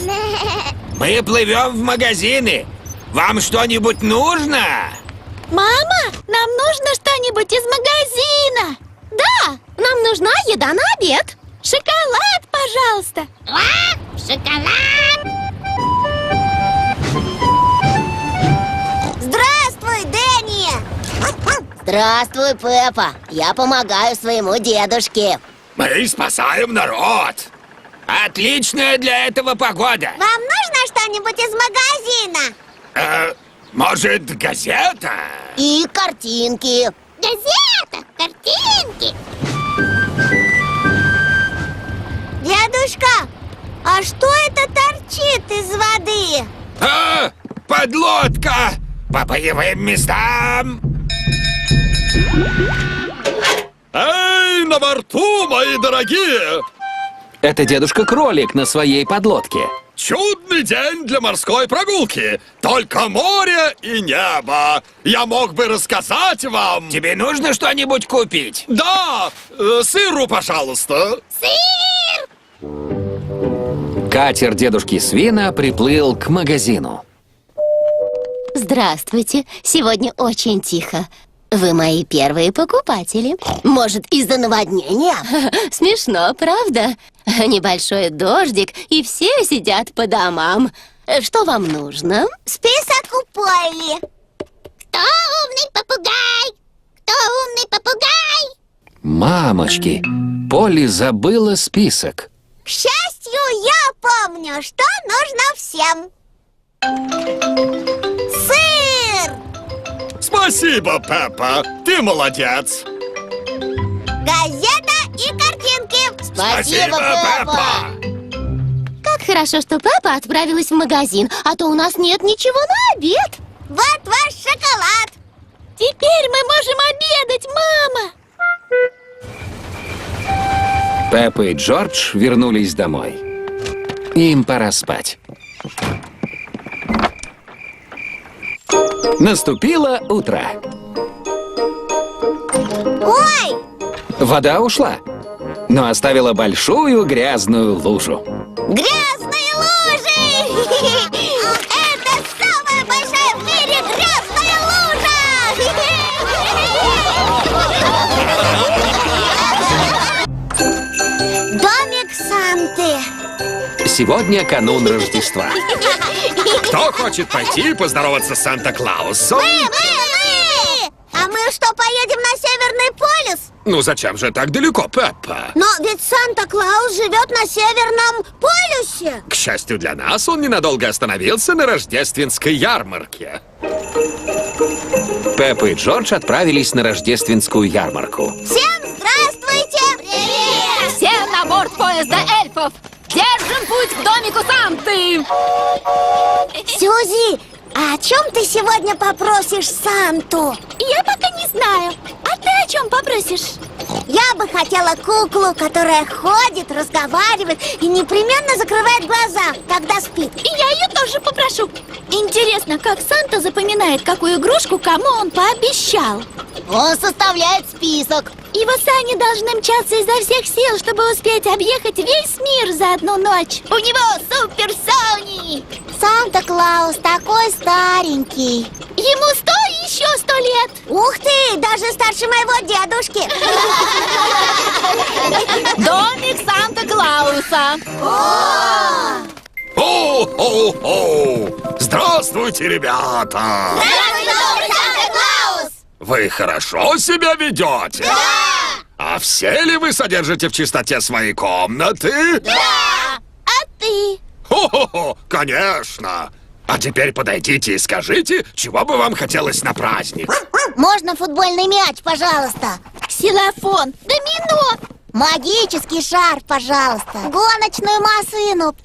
Мы плывем в магазины. Вам что-нибудь нужно? Мама, нам нужно что-нибудь из магазина. Да, нам нужна еда на обед. Шоколад, пожалуйста. Шоколад. Здравствуй, Дэнни. Здравствуй, Пеппа. Я помогаю своему дедушке. Мы спасаем народ. Отличная для этого погода. Вам нужно что-нибудь из магазина? Может, газета? И картинки. Газета, картинки. Дедушка, а что это торчит из воды? Подлодка! По боевым местам! Эй, на борту, мои дорогие! Это дедушка Кролик на своей подлодке. Чудный день для морской прогулки. Только море и небо. Я мог бы рассказать вам... Тебе нужно что-нибудь купить? Да, сыру, пожалуйста. Катер дедушки Свина приплыл к магазину. Здравствуйте. Сегодня очень тихо. Вы мои первые покупатели. Может, из-за наводнения? Смешно, правда? Небольшой дождик, и все сидят по домам. Что вам нужно? Список у Полли. Кто умный попугай? Кто умный попугай? Мамочки, Полли забыла список. К счастью, я помню, что нужно всем. Сыр! Спасибо, Пеппа. Ты молодец. Газета и картинки. Спасибо, Пеппа! Как хорошо, что папа отправилась в магазин, а то у нас нет ничего на обед. Вот ваш шоколад. Теперь мы можем обедать, мама. Пеппа и Джордж вернулись домой. Им пора спать. Наступило утро. Ой, Вода ушла, но оставила большую грязную лужу. грязные лужи! Это самая большая в мире грязная лужа! Домик Сегодня канун Рождества. Кто хочет пойти и поздороваться с Санта-Клаусом? Мы! А мы что, поедем на Северный полюс? Ну зачем же так далеко, Пеппа? Но ведь Санта-Клаус живет на Северном полюсе. К счастью для нас, он ненадолго остановился на рождественской ярмарке. Пеппа и Джордж отправились на рождественскую ярмарку. Всем здравствуйте! Привет! Все на борт поезда эльфов! Держим путь к домику Санты! Сьюзи, а о чем ты сегодня попросишь Санту? Я пока не знаю. А ты о чем попросишь? Я бы хотела куклу, которая ходит, разговаривает и непременно закрывает глаза, когда спит. И я ее тоже попрошу. Интересно, как Санта запоминает, какую игрушку кому он пообещал. Он составляет список. Его сани должны мчаться изо всех сил, чтобы успеть объехать весь мир за одну ночь. У него супер сани! Санта-Клаус такой старенький. Ему 100 и еще 100 лет. Ух ты, даже старше моего дедушки. Домик Санта-Клауса! О-о-о! Здравствуйте, ребята! Здравствуй, Санта-Клаус! Вы хорошо себя ведете? Да! А все ли вы содержите в чистоте свои комнаты? Да! А ты? Хо-хо-хо, конечно! А теперь подойдите и скажите, чего бы вам хотелось на праздник? Можно футбольный мяч, пожалуйста? Ксилофон, домино. Магический шар, пожалуйста. Гоночную машину.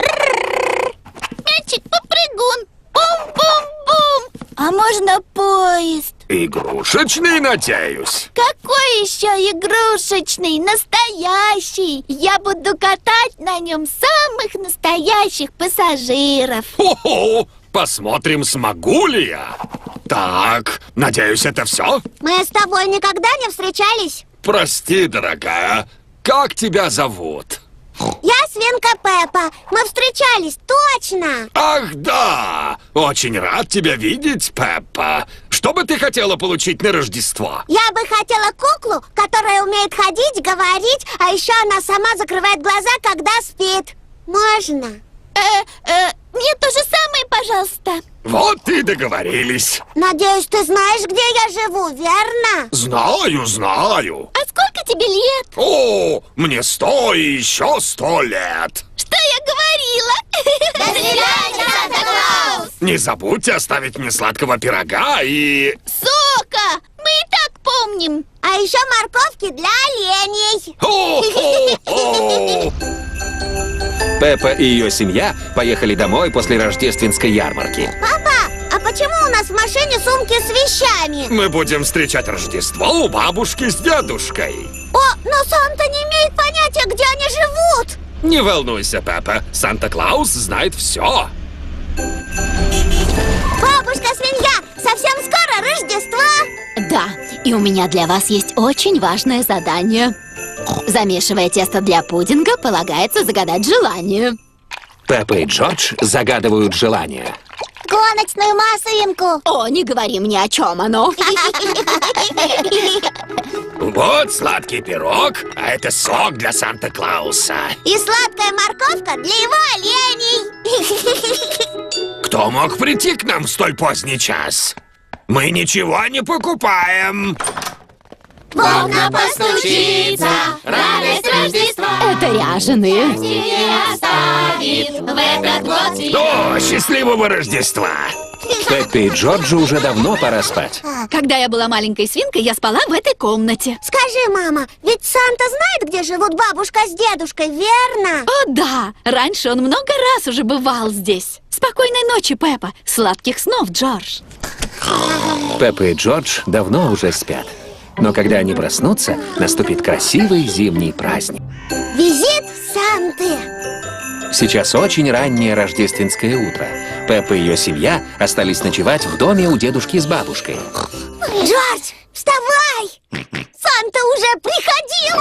Мячик-попрыгун. Бум-бум-бум. А можно поезд? Игрушечный, надеюсь. Какой еще игрушечный, настоящий? Я буду катать на нем самых настоящих пассажиров. Хо-хо! Посмотрим, смогу ли я. Так, надеюсь, это все? Мы с тобой никогда не встречались? Прости, дорогая. Как тебя зовут? Я свинка Пеппа. Мы встречались, точно. Ах, да! Очень рад тебя видеть, Пеппа. Что бы ты хотела получить на Рождество? Я бы хотела куклу, которая умеет ходить, говорить, а еще она сама закрывает глаза, когда спит. Можно? Мне то же самое, пожалуйста. Вот и договорились. Надеюсь, ты знаешь, где я живу, верно? Знаю. А сколько тебе лет? О, мне 100 и еще 100 лет. Что я говорила? До свидания, Санта-Клаус! Не забудьте оставить мне сладкого пирога и... Сока! Мы и так помним. А еще морковки для оленей. Хо-хо-хо! Пеппа и ее семья поехали домой после рождественской ярмарки. Папа, а почему у нас в машине сумки с вещами? Мы будем встречать Рождество у бабушки с дедушкой. О, но Санта не имеет понятия, где они живут. Не волнуйся, Пеппа, Санта-Клаус знает все. Бабушка-свинья, совсем скоро Рождество. Да, и у меня для вас есть очень важное задание. Замешивая тесто для пудинга, полагается загадать желание. Пеппа и Джордж загадывают желание. Гоночную машинку. О, не говори мне, о чем оно. Вот сладкий пирог, а это сок для Санта-Клауса. И сладкая морковка для его оленей. Кто мог прийти к нам в столь поздний час? Мы ничего не покупаем. Волна постучится, радость Рождества Это ряженые. не оставит в этот год тебя. О, счастливого Рождества! Пеппе и Джорджу уже давно пора спать. Когда я была маленькой свинкой, я спала в этой комнате. Скажи, мама, ведь Санта знает, где живут бабушка с дедушкой, верно? О, да! Раньше он много раз уже бывал здесь. Спокойной ночи, Пеппа. Сладких снов, Джордж. Пеппа и Джордж давно уже спят. Но когда они проснутся, наступит красивый зимний праздник. Визит Санты. Сейчас очень раннее рождественское утро. Пеппа и ее семья остались ночевать в доме у дедушки с бабушкой. Джордж, вставай! Санта уже приходил!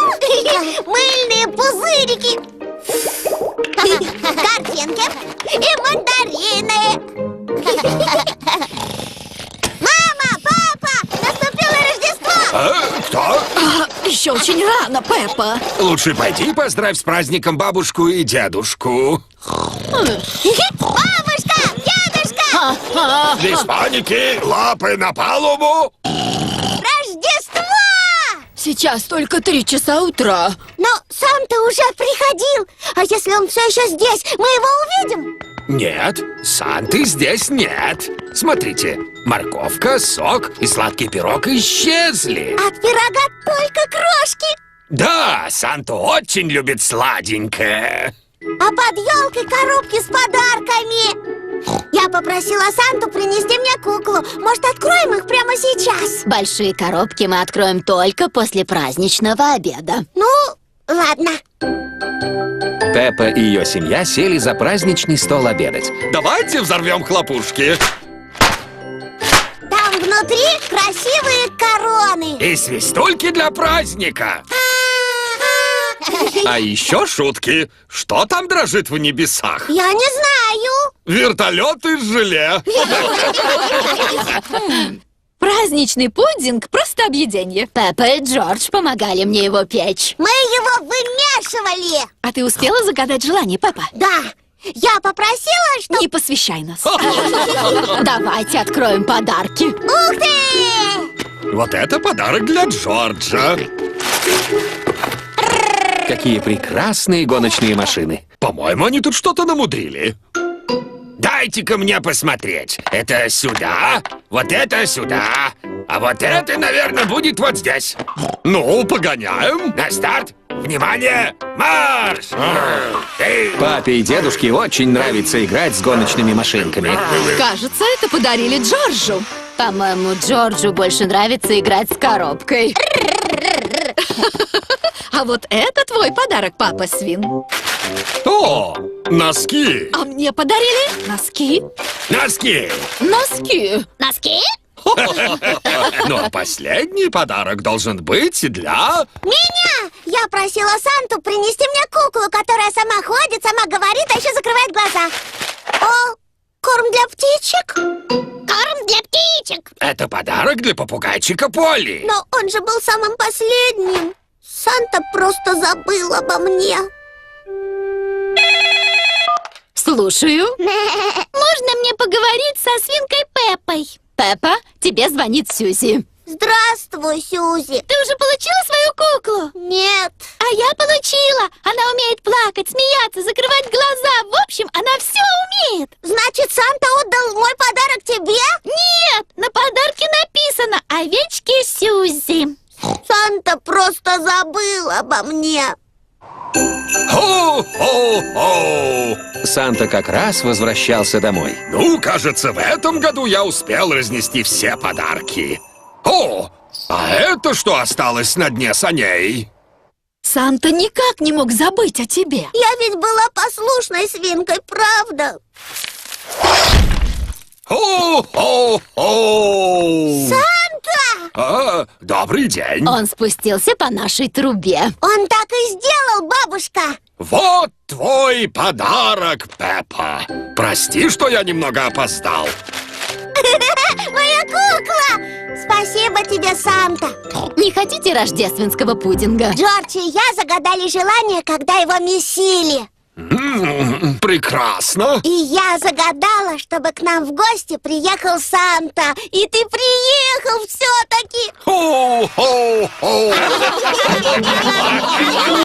Мыльные пузырики, картинки и мандарины. Мама, папа, наступило Рождество! Кто? еще очень рано, Пеппа. Лучше пойди поздравь с праздником бабушку и дедушку. Бабушка! Дедушка! Без паники, лапы на палубу. Рождество! Сейчас только 3 часа утра. Но Санта уже приходил. А если он все еще здесь, мы его увидим? Нет, Санты здесь нет. Смотрите, морковка, сок и сладкий пирог исчезли. От пирога только крошки. Да, Санта очень любит сладенькое. А под елкой коробки с подарками. Я попросила Санту принести мне куклу. Может, откроем их прямо сейчас? Большие коробки мы откроем только после праздничного обеда. Ну, ладно. Пеппа и ее семья сели за праздничный стол обедать. Давайте взорвем хлопушки. Там внутри красивые короны. И свистульки для праздника. А еще шутки. Что там дрожит в небесах? Я не знаю. Вертолет из желе. Праздничный пудинг — просто объеденье. Пеппа и Джордж помогали мне его печь. Мы его вымешивали. А ты успела загадать желание, Пеппа? Да, я попросила, что... Не посвящай нас. Давайте откроем подарки. Ух ты! Вот это подарок для Джорджа. Какие прекрасные гоночные машины. По-моему, они тут что-то намудрили. Дайте-ка мне посмотреть. Это сюда, вот это сюда, а вот это, наверное, будет вот здесь. Ну, погоняем. На старт! Внимание! Марш! Эй! Папе и дедушке очень нравится играть с гоночными машинками. Кажется, это подарили Джорджу. По-моему, Джорджу больше нравится играть с коробкой. А вот это твой подарок, папа Свин. О, носки. А мне подарили носки. Носки! Носки. Носки? Ну, а последний подарок должен быть для... Меня! Я просила Санту принести мне куклу, которая сама ходит, сама говорит, а еще закрывает глаза. О, корм для птичек? Корм для птичек. Это подарок для попугайчика Полли. Но он же был самым последним. Санта просто забыл обо мне. Слушаю. Можно мне поговорить со свинкой Пеппой? Пеппа, тебе звонит Сьюзи. Здравствуй, Сьюзи. Ты уже получила свою куклу? Нет. А я получила. Она умеет плакать, смеяться, закрывать глаза. В общем, она все умеет. Значит, Санта отдал мой подарок тебе? Нет, на подарке написано «Овечки Сьюзи». Санта просто забыл обо мне. Хо-хо-хо! Санта как раз возвращался домой. Ну, кажется, в этом году я успел разнести все подарки. О, а это что осталось на дне саней? Санта никак не мог забыть о тебе. Я ведь была послушной свинкой, правда? Хо-хо-хо! Санта! Добрый день. Он спустился по нашей трубе. Он так и сделал, бабушка. Вот твой подарок, Пеппа. Прости, что я немного опоздал. Моя кукла! Спасибо тебе, Санта. Не хотите рождественского пудинга? Джордж и я загадали желание, когда его месили. Прекрасно. И я загадала, чтобы к нам в гости приехал Санта. И ты приехал все-таки. Хо-хо-хо!